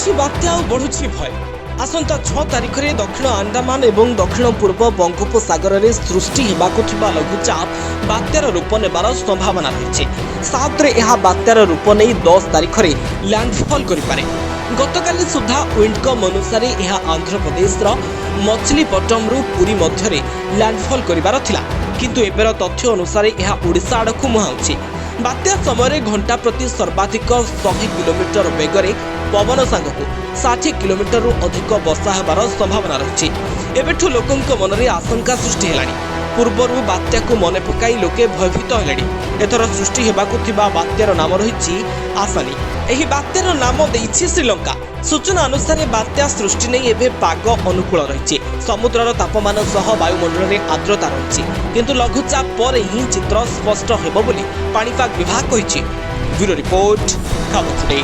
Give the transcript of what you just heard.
आसुछि बात्या और बढ़ुछि भय। आसंता 6 तारिख में दक्षिण अंडमान और दक्षिण पूर्व बंगोपसागर में सृष्टि हेबाकु थिबा लघुचाप बात्यार रूप नेबार संभावना रही। 7 रे यह बात्यार रूप नहीं 10 तारिख में लैंडफॉल करिपारे। गतकाली सुधा विंडकम अनुसार यह आंध्र प्रदेश मछलीपट्टम रु पुरी मध्य लैंडफॉल करिबार थिला, किंतु एबेर तथ्य अनुसार यह ओडिशा आड़कु मुहाउछि। बात्या समय घंटा प्रति सर्वाधिक 100 किलोमीटर बेगरे पवन सांगकु 60 किलोमीटर अधिक वर्षा हेबार संभावना रही। एबेठु लोकंक मनरे आशंका सृष्टि हेलानी। पूर्वरु बात्या को मने पकाई लोके भयभीत हेलेनी। एथर सृष्टि हेबाकु थिबा बात्यार नाम रही आसानी। एही बात्यार नाम देइछि श्रीलंका। सूचना अनुसार बात्या सृष्टि नहीं एबे पाग अनुकूल रही। समुद्रर तापमान सह वायुमंडल में आर्द्रता रही, किंतु लघुचाप पर ही चित्र स्पष्ट हेबो बोली पाणीपाग विभाग कहिछि। ब्यूरो रिपोर्ट खबर टुडे।